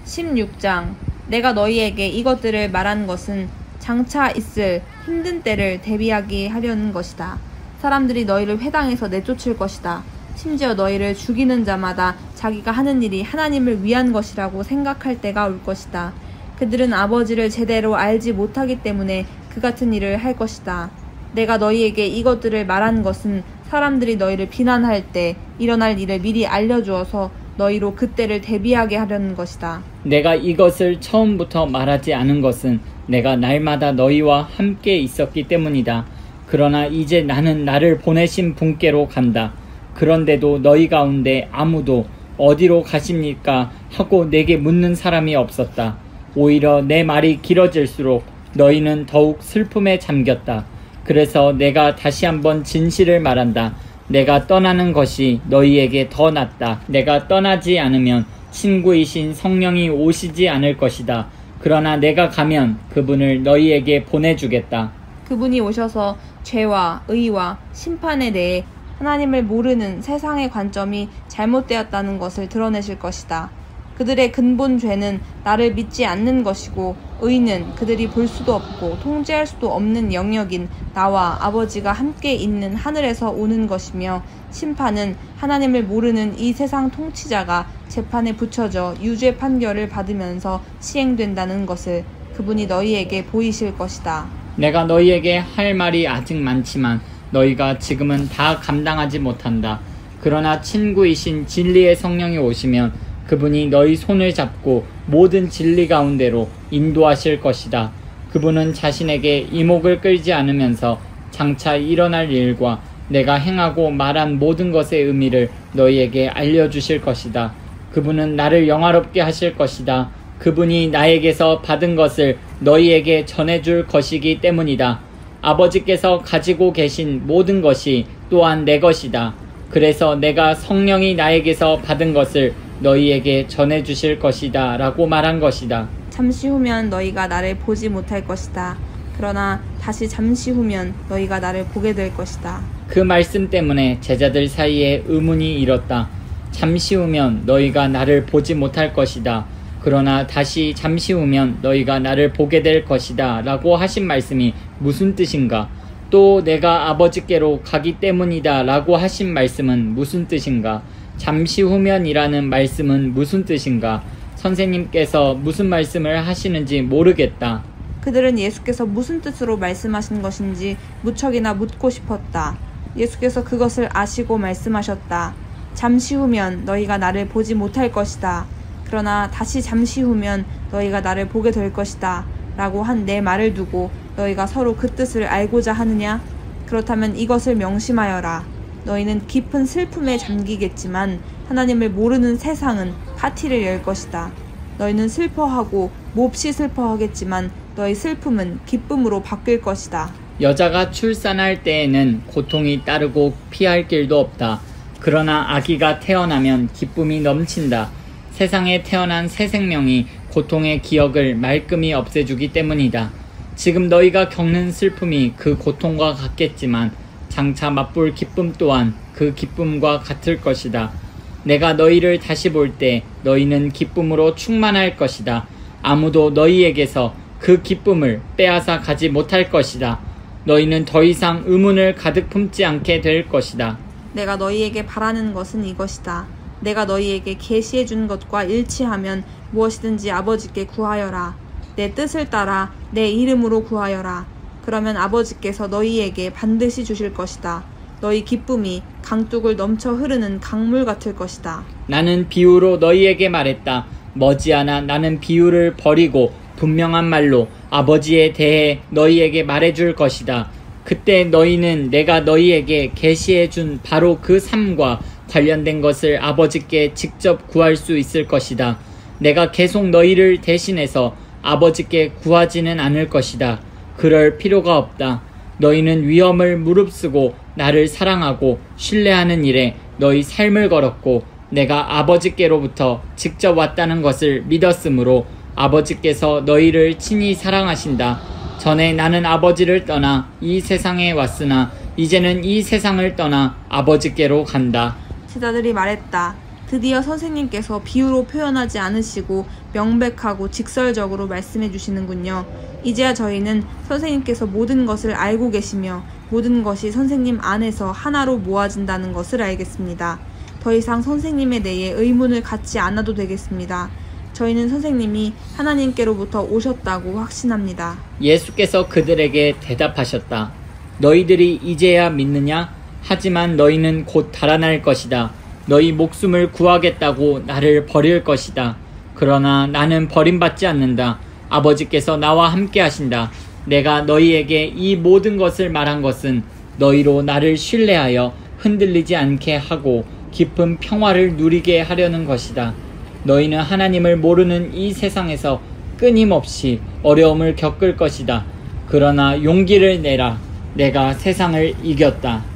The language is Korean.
16장. 내가 너희에게 이것들을 말한 것은 장차 있을 힘든 때를 대비하게 하려는 것이다. 사람들이 너희를 회당에서 내쫓을 것이다. 심지어 너희를 죽이는 자마다 자기가 하는 일이 하나님을 위한 것이라고 생각할 때가 올 것이다. 그들은 아버지를 제대로 알지 못하기 때문에 그 같은 일을 할 것이다. 내가 너희에게 이것들을 말한 것은 사람들이 너희를 비난할 때 일어날 일을 미리 알려주어서 너희로 그때를 대비하게 하려는 것이다. 내가 이것을 처음부터 말하지 않은 것은 내가 날마다 너희와 함께 있었기 때문이다. 그러나 이제 나는 나를 보내신 분께로 간다. 그런데도 너희 가운데 아무도 어디로 가십니까? 하고 내게 묻는 사람이 없었다. 오히려 내 말이 길어질수록 너희는 더욱 슬픔에 잠겼다. 그래서 내가 다시 한번 진실을 말한다. 내가 떠나는 것이 너희에게 더 낫다. 내가 떠나지 않으면 친구이신 성령이 오시지 않을 것이다. 그러나 내가 가면 그분을 너희에게 보내주겠다. 그분이 오셔서 죄와 의와 심판에 대해 하나님을 모르는 세상의 관점이 잘못되었다는 것을 드러내실 것이다. 그들의 근본 죄는 나를 믿지 않는 것이고, 의는 그들이 볼 수도 없고 통제할 수도 없는 영역인 나와 아버지가 함께 있는 하늘에서 오는 것이며, 심판은 하나님을 모르는 이 세상 통치자가 재판에 붙여져 유죄 판결을 받으면서 시행된다는 것을 그분이 너희에게 보이실 것이다. 내가 너희에게 할 말이 아직 많지만 너희가 지금은 다 감당하지 못한다. 그러나 친구이신 진리의 성령이 오시면 그분이 너희 손을 잡고 모든 진리 가운데로 인도하실 것이다. 그분은 자신에게 이목을 끌지 않으면서 장차 일어날 일과 내가 행하고 말한 모든 것의 의미를 너희에게 알려주실 것이다. 그분은 나를 영화롭게 하실 것이다. 그분이 나에게서 받은 것을 너희에게 전해줄 것이기 때문이다. 아버지께서 가지고 계신 모든 것이 또한 내 것이다. 그래서 내가 성령이 나에게서 받은 것을 너희에게 전해주실 것이다 라고 말한 것이다. 잠시 후면 너희가 나를 보지 못할 것이다. 그러나 다시 잠시 후면 너희가 나를 보게 될 것이다. 그 말씀 때문에 제자들 사이에 의문이 일었다. 잠시 후면 너희가 나를 보지 못할 것이다. 그러나 다시 잠시 후면 너희가 나를 보게 될 것이다 라고 하신 말씀이 무슨 뜻인가? 또 내가 아버지께로 가기 때문이다 라고 하신 말씀은 무슨 뜻인가? 잠시 후면이라는 말씀은 무슨 뜻인가? 선생님께서 무슨 말씀을 하시는지 모르겠다. 그들은 예수께서 무슨 뜻으로 말씀하신 것인지 무척이나 묻고 싶었다. 예수께서 그것을 아시고 말씀하셨다. 잠시 후면 너희가 나를 보지 못할 것이다. 그러나 다시 잠시 후면 너희가 나를 보게 될 것이다 라고 한 내 말을 두고 너희가 서로 그 뜻을 알고자 하느냐? 그렇다면 이것을 명심하여라. 너희는 깊은 슬픔에 잠기겠지만 하나님을 모르는 세상은 파티를 열 것이다. 너희는 슬퍼하고 몹시 슬퍼하겠지만 너희 슬픔은 기쁨으로 바뀔 것이다. 여자가 출산할 때에는 고통이 따르고 피할 길도 없다. 그러나 아기가 태어나면 기쁨이 넘친다. 세상에 태어난 새 생명이 고통의 기억을 말끔히 없애주기 때문이다. 지금 너희가 겪는 슬픔이 그 고통과 같겠지만 장차 맛볼 기쁨 또한 그 기쁨과 같을 것이다. 내가 너희를 다시 볼 때 너희는 기쁨으로 충만할 것이다. 아무도 너희에게서 그 기쁨을 빼앗아 가지 못할 것이다. 너희는 더 이상 의문을 가득 품지 않게 될 것이다. 내가 너희에게 바라는 것은 이것이다. 내가 너희에게 계시해 준 것과 일치하면 무엇이든지 아버지께 구하여라. 내 뜻을 따라 내 이름으로 구하여라. 그러면 아버지께서 너희에게 반드시 주실 것이다. 너희 기쁨이 강둑을 넘쳐 흐르는 강물 같을 것이다. 나는 비유로 너희에게 말했다. 머지않아 나는 비유를 버리고 분명한 말로 아버지에 대해 너희에게 말해줄 것이다. 그때 너희는 내가 너희에게 계시해 준 바로 그 삶과 관련된 것을 아버지께 직접 구할 수 있을 것이다. 내가 계속 너희를 대신해서 아버지께 구하지는 않을 것이다. 그럴 필요가 없다. 너희는 위험을 무릅쓰고 나를 사랑하고 신뢰하는 일에 너희 삶을 걸었고 내가 아버지께로부터 직접 왔다는 것을 믿었으므로 아버지께서 너희를 친히 사랑하신다. 전에 나는 아버지를 떠나 이 세상에 왔으나 이제는 이 세상을 떠나 아버지께로 간다. 제자들이 말했다. 드디어 선생님께서 비유로 표현하지 않으시고 명백하고 직설적으로 말씀해 주시는군요. 이제야 저희는 선생님께서 모든 것을 알고 계시며 모든 것이 선생님 안에서 하나로 모아진다는 것을 알겠습니다. 더 이상 선생님에 대해 의문을 갖지 않아도 되겠습니다. 저희는 선생님이 하나님께로부터 오셨다고 확신합니다. 예수께서 그들에게 대답하셨다. 너희들이 이제야 믿느냐? 하지만 너희는 곧 달아날 것이다. 너희 목숨을 구하겠다고 나를 버릴 것이다. 그러나 나는 버림받지 않는다. 아버지께서 나와 함께 하신다. 내가 너희에게 이 모든 것을 말한 것은 너희로 나를 신뢰하여 흔들리지 않게 하고 깊은 평화를 누리게 하려는 것이다. 너희는 하나님을 모르는 이 세상에서 끊임없이 어려움을 겪을 것이다. 그러나 용기를 내라. 내가 세상을 이겼다.